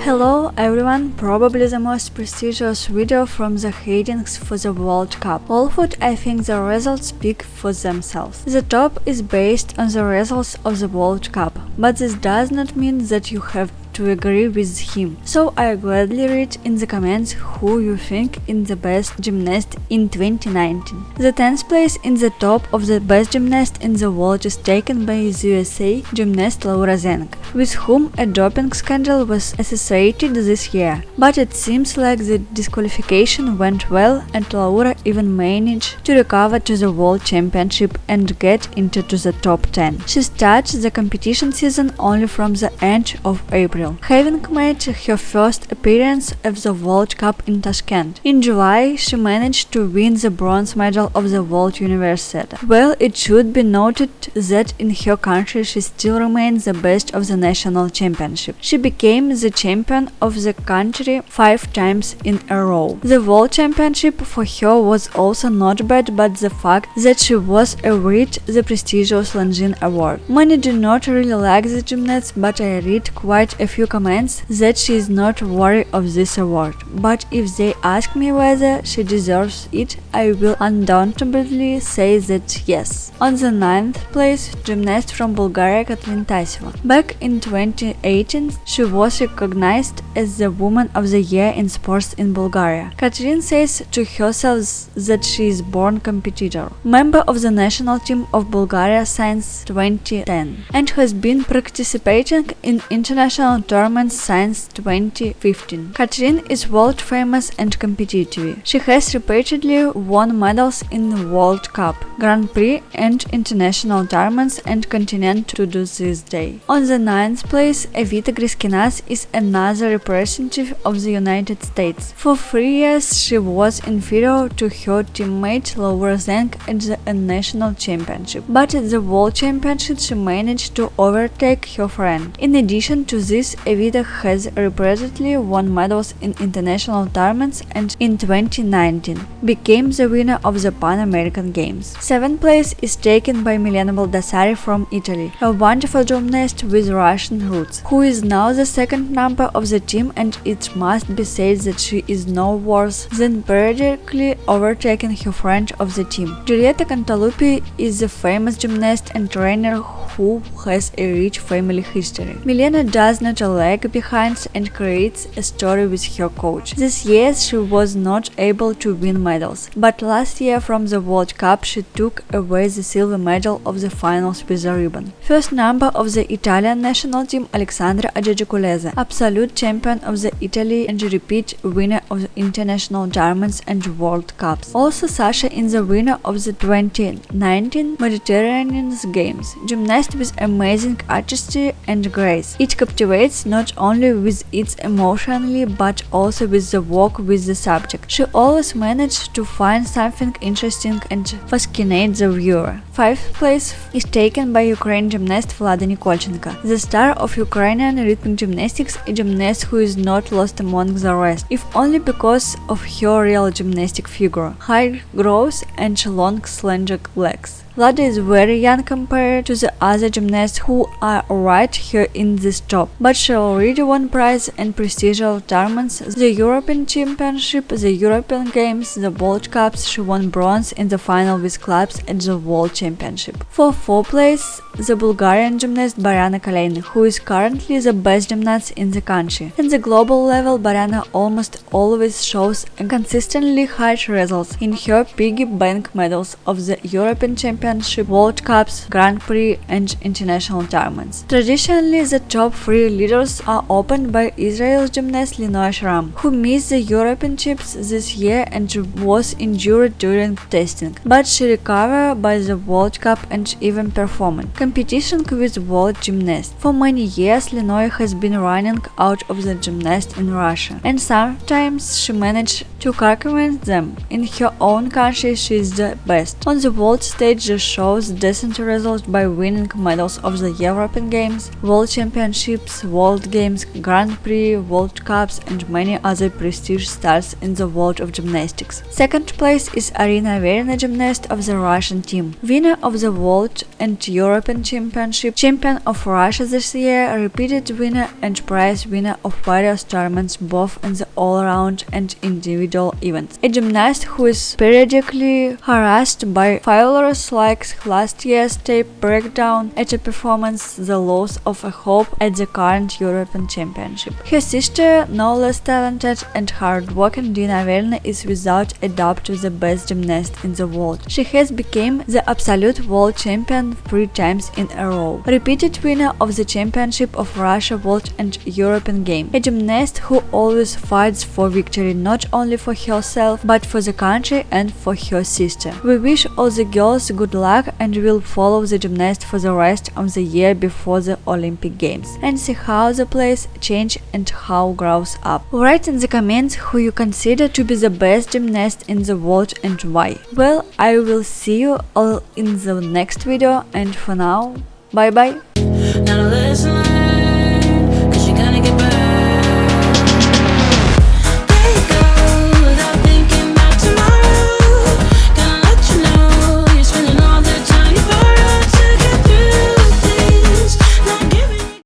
Hello everyone, probably the most prestigious video from the headings for the World Cup. All foot, I think the results speak for themselves. The top is based on the results of the World Cup, but this does not mean that you have to agree with him. So I gladly read in the comments who you think is the best gymnast in 2019. The 10th place in the top of the best gymnast in the world is taken by the USA gymnast Laura Zenk, with whom a doping scandal was associated this year. But it seems like the disqualification went well and Laura even managed to recover to the World Championship and get into the top 10. She starts the competition season only from the end of April, having made her first appearance at the World Cup in Tashkent. In July, she managed to win the bronze medal of the World Universiade. Well, it should be noted that in her country she still remains the best of the national championship. She became the champion of the country 5 times in a row. The World Championship for her was also not bad, but the fact that she was awarded the prestigious Longines Award. Many do not really like the gymnast, but I read quite a few comments that she is not worthy of this award. But if they ask me whether she deserves it, I will undoubtedly say that yes. On the 9th place, gymnast from Bulgaria Katlin Taseva. Back in 2018, she was recognized as the Woman of the Year in sports in Bulgaria. Katlin says to herself that she is born competitor, member of the national team of Bulgaria since 2010, and has been participating in international tournaments since 2015. Katlin is world famous and competitive. She has repeatedly won medals in the World Cup, Grand Prix and international tournaments and continue to do this day. On the 9th place, Evita Griskinas is another representative of the United States. For 3 years, she was inferior to her teammate Laura Zenk at the national championship, but at the World Championship she managed to overtake her friend. In addition to this, Evita has repeatedly won medals in international tournaments and in 2019 became the winner of the Pan American Games. 7th place is taken by Milena Baldassari from Italy, a wonderful gymnast with Russian roots, who is now the second number of the team, and it must be said that she is no worse than periodically overtaking her friend of the team. Giulietta Cantalupi is a famous gymnast and trainer who has a rich family history. Milena does not lag behind and creates a story with her coach. This year she was not able to win medals, but last year from the World Cup she took away the silver medal of the finals with a ribbon. First number of the Italian national team Alexandra Agiagiculese, absolute champion of the Italy and repeat winner of the international tournaments and World Cups. Also Sasha is the winner of the 2019 Mediterranean Games. Gymnast with amazing artistry and grace. It captivates not only with its emotionally but also with the work with the subject. She always managed to find something interesting and fascinate the viewer. 5th place is taken by Ukrainian gymnast Vlada Nikolchenko, the star of Ukrainian rhythmic gymnastics, a gymnast who is not lost among the rest, if only because of her real gymnastic figure, high growth and long slender legs. Vlada is very young compared to the other gymnasts who are right here in this top, but she already won prizes and prestigious tournaments, the European Championship, the European Games, the World Cups. She won bronze in the final with clubs at the World Championship. For 4th place, the Bulgarian gymnast Boriana Kalina, who is currently the best gymnast in the country. At the global level, Boriana almost always shows consistently high results in her piggy bank medals of the European Championship, World Cups, Grand Prix and international tournaments. Traditionally, the top 3 leaders are opened by Israel's gymnast Lena Krupina, who missed the European Champs this year and was injured during testing, but she recovered by the World Cup and even performed. Competition with world gymnasts. For many years, Lena has been running out of the gymnasts in Russia, and sometimes she managed to circumvent them. In her own country, she is the best. On the world stage, just shows decent results by winning medals of the European Games, World Championships, World Games, Grand Prix, World Cups and many other prestige stars in the world of gymnastics. Second place is Arina Verina, gymnast of the Russian team, winner of the World and European Championship, champion of Russia this year, repeated winner and prize winner of various tournaments both in the all-around and individual events. A gymnast who is periodically harassed by failures like last year's tape breakdown at a performance, the loss of a hope at the current European Championship. Her sister, no less talented and hard-working Dina Verina, is without a doubt the best gymnast in the world. She has become the absolute world champion 3 times in a row, repeated winner of the Championship of Russia, World and European Game, a gymnast who always fights for victory not only for herself but for the country and for her sister. We wish all the girls good luck and will follow the gymnast for the rest of the year before the Olympic Games and see how the place change and how grows up. Write in the comments who you consider to be the best gymnast in the world and why. Well, I will see you all in the next video, and for now, bye bye.